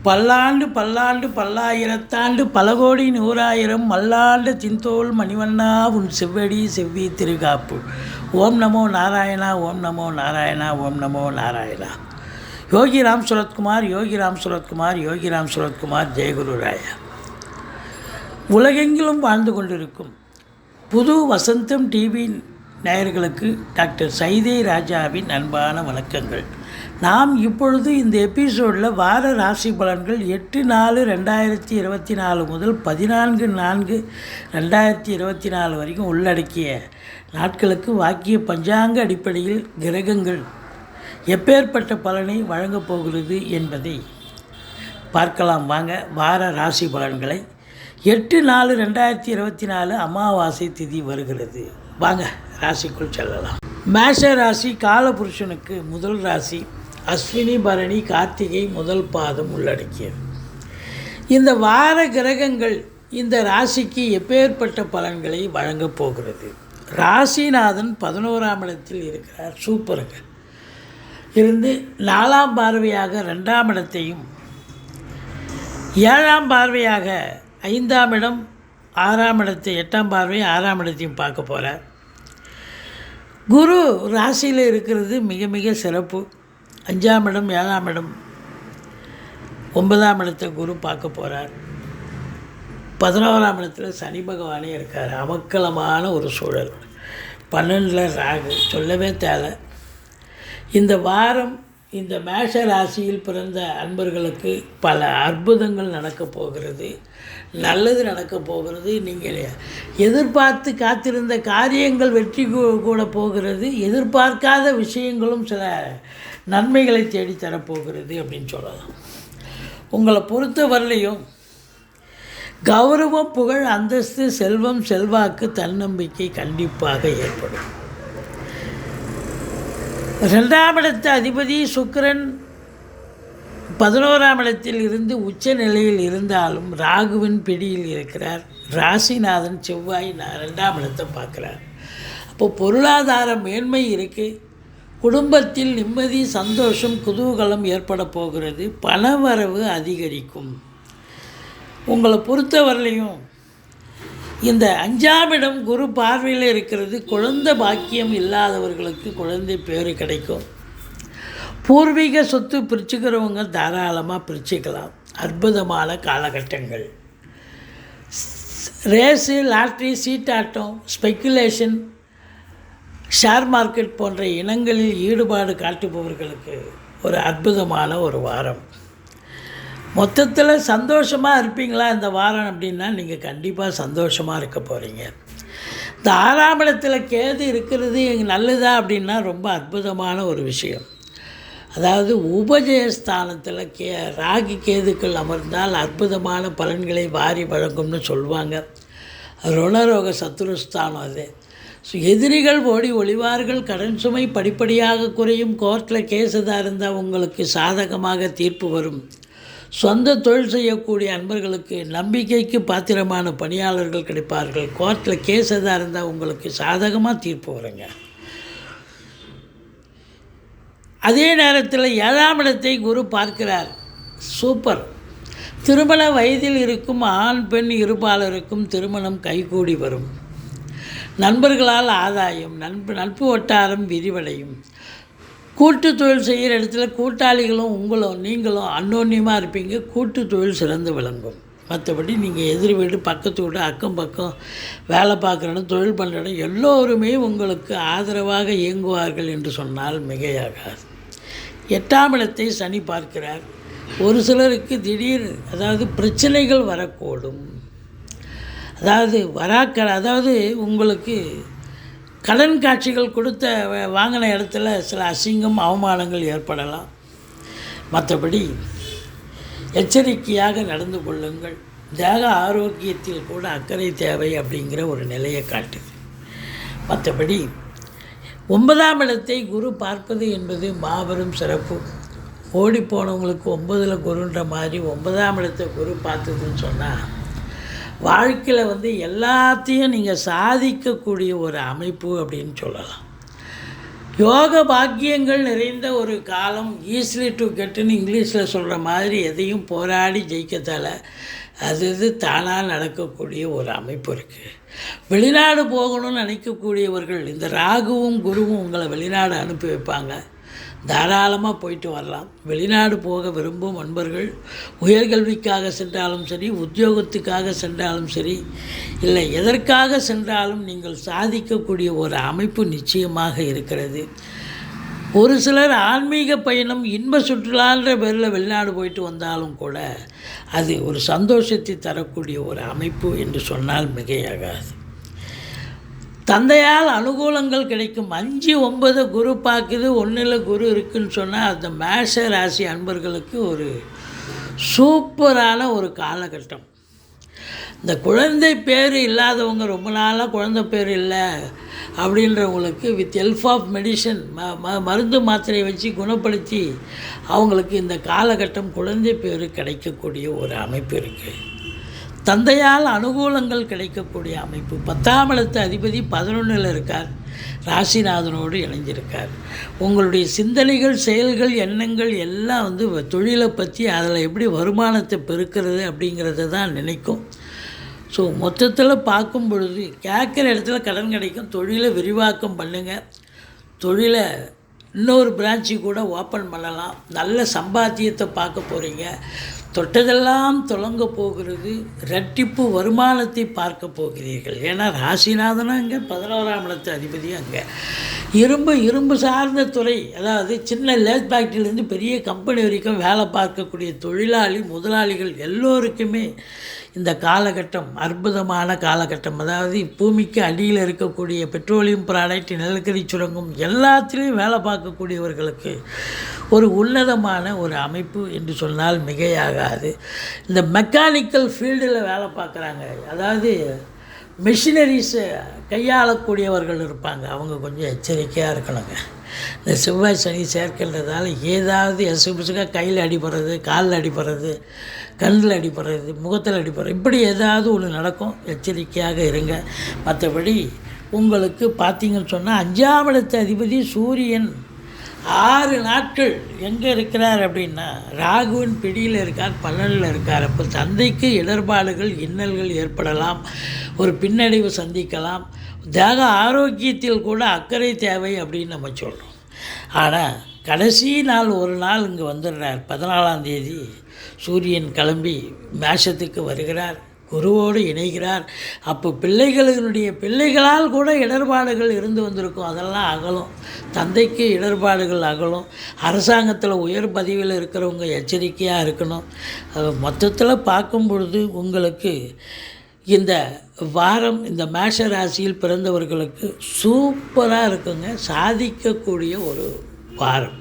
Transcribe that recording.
பல்லாண்டு பல்லாண்டு பல்லாயிரத்தாண்டு பல கோடி நூறாயிரம் மல்லாண்டு தின்தோல் மணிவண்ணா உன் செவ்வடி செவ்வி திருகாப்பு. ஓம் நமோ நாராயணா, ஓம் நமோ நாராயணா, ஓம் நமோ நாராயணா. யோகிராம் சுரத்குமார், யோகிராம் சுரத்குமார், யோகிராம் சுரத்குமார். ஜெயகுரு ராயா. உலகெங்கிலும் வாழ்ந்து கொண்டிருக்கும் புது வசந்தம் டிவி நேயர்களுக்கு டாக்டர் சைதை ராஜாவின் அன்பான வணக்கங்கள். நாம் இப்பொழுது இந்த எபிசோடில் வார ராசி பலன்கள் 8/4/2024 முதல் 14/4/2024 வரைக்கும் உள்ளடக்கிய நாட்களுக்கு வாக்கிய பஞ்சாங்க அடிப்படையில் கிரகங்கள் எப்பேற்பட்ட பலனை வழங்கப் போகிறது என்பதை பார்க்கலாம். வாங்க, வார ராசி பலன்களை. 8/4/2024 அமாவாசை திதி வருகிறது. வாங்க ராசிக்குள் செல்லலாம். மேஷ ராசி காலபுருஷனுக்கு முதல் ராசி. அஸ்வினி பரணி கார்த்திகை முதல் பாதம் உள்ளடக்கியது. இந்த வார கிரகங்கள் இந்த ராசிக்கு எப்பேற்பட்ட பலன்களை வழங்கப் போகிறது. ராசிநாதன் 11ஆம் இடத்தில் இருக்கிறார். சூப்பருங்க. இருந்து 4ஆம் பார்வையாக 2ஆம் இடத்தையும் 7ஆம் பார்வையாக 5ஆம் இடம் 6ஆம் இடத்தை 8ஆம் பார்வை 6ஆம் இடத்தையும் பார்க்க போகிறார். குரு ராசியில் இருக்கிறது மிக மிக சிறப்பு. 5ஆம் இடம் 7ஆம் இடம் 9ஆம் இடத்தை குரு பார்க்க போகிறார். 11ஆம் இடத்துல சனி பகவானே இருக்கார். அமக்கலமான ஒரு சூழல். 12ல் ராகு, சொல்லவே தேவை. இந்த வாரம் இந்த மேஷ ராசியில் பிறந்த அன்பர்களுக்கு பல அற்புதங்கள் நடக்கப் போகிறது. நல்லது நடக்கப் போகிறது. நீங்கள் எதிர்பார்த்து காத்திருந்த காரியங்கள் வெற்றி கூட போகிறது. எதிர்பார்க்காத விஷயங்களும் சில நன்மைகளை தேடித்தரப்போகிறது அப்படின்னு சொல்லலாம். உங்களை பொறுத்த வரலையும் கௌரவம், புகழ், அந்தஸ்து, செல்வம், செல்வாக்கு, தன்னம்பிக்கை கண்டிப்பாக ஏற்படும். 2ஆம் இடத்து அதிபதி சுக்கிரன் 11ஆம் இடத்தில் இருந்து உச்ச நிலையில் இருந்தாலும் ராகுவின் பிடியில் இருக்கிறார். ராசிநாதன் செவ்வாய் 2ஆம் இடத்தை பார்க்குறார். அப்போது பொருளாதார மேன்மை இருக்குது. குடும்பத்தில் நிம்மதி, சந்தோஷம், குதூகலம் ஏற்பட போகிறது. பணவரவு அதிகரிக்கும். உங்களை பொறுத்தவரையிலையும் இந்த 5ஆம் இடம் குரு பார்வையில் இருக்கிறது. குழந்தை பாக்கியம் இல்லாதவர்களுக்கு குழந்தை பேர் கிடைக்கும். பூர்வீக சொத்து பிரிச்சுக்கிறவங்க தாராளமாக பிரிச்சுக்கலாம். அற்புதமான காலகட்டங்கள். ரேஸு, லாட்ரி, சீட்டாட்டம், ஸ்பெக்குலேஷன், ஷேர் மார்க்கெட் போன்ற இனங்களில் ஈடுபாடு காட்டுபவர்களுக்கு ஒரு அற்புதமான ஒரு வாரம். மொத்தத்தில் சந்தோஷமாக இருப்பீங்களா இந்த வாரம் அப்படின்னா நீங்கள் கண்டிப்பாக சந்தோஷமாக இருக்க போகிறீங்க. இந்த 6ஆம் இடத்துல கேது இருக்கிறது நல்லதா அப்படின்னா ரொம்ப அற்புதமான ஒரு விஷயம். அதாவது உபஜயஸ்தானத்தில் ராகி கேதுக்கள் அமர்ந்தால் அற்புதமான பலன்களை வாரி வழங்கும்னு சொல்லுவாங்க. ருணரோக சத்துருஸ்தானம் அது. எதிரிகள் ஓடி ஒளிவார்கள். கடன் சுமை படிப்படியாக குறையும். கோர்ட்டில் கேஸ் எதாக இருந்தால் உங்களுக்கு சாதகமாக தீர்ப்பு வரும். சொந்த தொழில் செய்யக்கூடிய அன்பர்களுக்கு நம்பிக்கைக்கு பாத்திரமான பணியாளர்கள் கிடைப்பார்கள். கோர்ட்டில் கேஸ் எதாக இருந்தால் உங்களுக்கு சாதகமாக தீர்ப்பு வருங்க. அதே நேரத்தில் 7ஆம் இடத்தை குரு பார்க்கிறார். சூப்பர். திருமண வயதில் இருக்கும் ஆண் பெண் இருபாலருக்கும் திருமணம் கைகூடி வரும். நண்பர்களால் ஆதாயம். நட்பு வட்டாரம் விரிவடையும். கூட்டு தொழில் செய்கிற இடத்துல கூட்டாளிகளும் நீங்களும் அன்னோன்யமாக இருப்பீங்க. கூட்டு தொழில் சிறந்து விளங்கும். மற்றபடி நீங்கள் எதிர் வீடு, பக்கத்து வீடு, அக்கம் பக்கம் வேலை பார்க்குற இடம், தொழில் பண்ணுற இடம் எல்லோருமே உங்களுக்கு ஆதரவாக இயங்குவார்கள் என்று சொன்னால் மிகையாகாது. 8ஆம் இடத்தை சனி பார்க்கிறார். ஒரு சிலருக்கு அதாவது பிரச்சனைகள் வரக்கூடும். அதாவது உங்களுக்கு கடன் காட்சிகள் கொடுத்த வாங்கின இடத்துல சில அசிங்கம், அவமானங்கள் ஏற்படலாம். மற்றபடி எச்சரிக்கையாக நடந்து கொள்ளுங்கள். தேக ஆரோக்கியத்தில் கூட அக்கறை தேவை அப்படிங்கிற ஒரு நிலையை காட்டுது. மற்றபடி 9ஆம் இடத்தை குரு பார்ப்பது என்பது மாபெரும் சிறப்பு. ஓடி போனவங்களுக்கு 9ல் குருன்ற மாதிரி 9ஆம் இடத்தை குரு பார்த்ததுன்னு சொன்னால் வாழ்க்கையில் எல்லாத்தையும் நீங்கள் சாதிக்கக்கூடிய ஒரு அமைப்பு அப்படின்னு சொல்லலாம். யோக பாக்கியங்கள் நிறைந்த ஒரு காலம். ஈஸிலி டு கெட்டுன்னு இங்கிலீஷில் சொல்கிற மாதிரி எதையும் போராடி ஜெயிக்கத்தால் அது தானாக நடக்கக்கூடிய ஒரு அமைப்பு இருக்குது. வெளிநாடு போகணும்னு நினைக்கக்கூடியவர்கள் இந்த ராகுவும் குருவும் உங்களை வெளிநாடு அனுப்பி வைப்பாங்க. தாராளமாக போயிட்டு வரலாம். வெளிநாடு போக விரும்பும் நண்பர்கள் உயர்கல்விக்காக சென்றாலும் சரி, உத்தியோகத்துக்காக சென்றாலும் சரி, இல்லை எதற்காக சென்றாலும் நீங்கள் சாதிக்கக்கூடிய ஒரு அமைப்பு நிச்சயமாக இருக்கிறது. ஒரு சிலர் ஆன்மீக பயணம் இன்ப சுற்றுலான்ற பேரில் வெளிநாடு போயிட்டு வந்தாலும் கூட அது ஒரு சந்தோஷத்தை தரக்கூடிய ஒரு அமைப்பு என்று சொன்னால் மிகையாகாது. தந்தையால் அனுகூலங்கள் கிடைக்கும். 5, 9 குரு பார்க்குது, 1ல் குரு இருக்குதுன்னு சொன்னால் அந்த மேஷ ராசி அன்பர்களுக்கு ஒரு சூப்பரான ஒரு காலகட்டம். இந்த குழந்தை பேர் இல்லாதவங்க, ரொம்ப நாளாக குழந்தை பேர் இல்லை அப்படின்றவங்களுக்கு வித் ஹெல்ப் ஆஃப் மெடிசன் மருந்து மாத்திரையை வச்சு குணப்படுத்தி அவங்களுக்கு இந்த காலகட்டம் குழந்தை பேர் கிடைக்கக்கூடிய ஒரு அமைப்பு இருக்குது. தந்தையால் அனுகூலங்கள் கிடைக்கக்கூடிய அமைப்பு. 10ஆம் இடத்து அதிபதி 11ல் இருக்கார், ராசிநாதனோடு இணைஞ்சிருக்கார். உங்களுடைய சிந்தனைகள், செயல்கள், எண்ணங்கள் எல்லாம் தொழிலை பற்றி அதில் எப்படி வருமானத்தை பெருக்கிறது அப்படிங்கிறத தான் நினைக்கும். ஸோ மொத்தத்தில் பார்க்கும் பொழுது கேட்குற இடத்துல கடன் கிடைக்கும். தொழிலை விரிவாக்கம் பண்ணுங்கள். தொழிலை இன்னொரு பிரான்ச்சு கூட ஓப்பன் பண்ணலாம். நல்ல சம்பாத்தியத்தை பார்க்க போகிறீங்க. தொட்டதெல்லாம் தொடங்க போகிறது. இரட்டிப்பு வருமானத்தை பார்க்க போகிறீர்கள். ஏன்னா ராசிநாதனும் அங்கே 11ஆம் இடத்து அதிபதியும் அங்கே. இரும்பு சார்ந்த துறை, அதாவது சின்ன லேத் ஃபேக்ட்ரியிலேருந்து பெரிய கம்பெனி வரைக்கும் வேலை பார்க்கக்கூடிய தொழிலாளி முதலாளிகள் எல்லோருக்குமே இந்த காலகட்டம் அற்புதமான காலகட்டம். அதாவது பூமிக்கு அடியில் இருக்கக்கூடிய பெட்ரோலியம் ப்ராடக்ட், நிலக்கரி சுரங்கம் எல்லாத்திலையும் வேலை பார்க்கக்கூடியவர்களுக்கு ஒரு உன்னதமான ஒரு அமைப்பு என்று சொன்னால் மிகையாகாது. இந்த மெக்கானிக்கல் ஃபீல்டில் வேலை பார்க்குறாங்க, அதாவது மிஷினரிஸை கையாளக்கூடியவர்கள் இருப்பாங்க, அவங்க கொஞ்சம் எச்சரிக்கையாக இருக்கணுங்க. இந்த செவ்வாய் சனி சேர்க்கின்றதால ஏதாவது எசுபுசுக்காக கையில் அடிபடுறது, காலில் அடிபடுறது, கண்ணில் அடிபடுறது, முகத்தில் அடிபடுறது, இப்படி ஏதாவது ஒன்று நடக்கும். எச்சரிக்கையாக இருங்க. மற்றபடி உங்களுக்கு பார்த்தீங்கன்னு சொன்னால் 5ஆம் இடத்து அதிபதி சூரியன் 6 நாட்கள் எங்கே இருக்கிறார் அப்படின்னா ராகுவின் பிடியில் இருக்கார், 12ல் இருக்கார். அப்போ தந்தைக்கு இடர்பாடுகள், இன்னல்கள் ஏற்படலாம், ஒரு பின்னடைவு சந்திக்கலாம். தேக ஆரோக்கியத்தில் கூட அக்கறை தேவை அப்படின்னு நம்ம சொல்கிறோம். ஆனால் கடைசி நாள் ஒரு நாள் இங்கே வந்துடுறார். 14ஆம் தேதி சூரியன் கிளம்பி மேஷத்துக்கு வருகிறார், குருவோடு இணைகிறார். அப்போ பிள்ளைகளால் கூட இடர்பாடுகள் இருந்து வந்திருக்கும், அதெல்லாம் அகலும். தந்தைக்கு இடர்பாடுகள் அகலும். அரசாங்கத்தில் உயர் பதவியில் இருக்கிறவங்க எச்சரிக்கையாக இருக்கணும். மொத்தத்தில் பார்க்கும் பொழுது உங்களுக்கு இந்த வாரம் இந்த மேஷ ராசியில் பிறந்தவர்களுக்கு சூப்பராக இருக்குங்க. சாதிக்கக்கூடிய ஒரு வாரம்.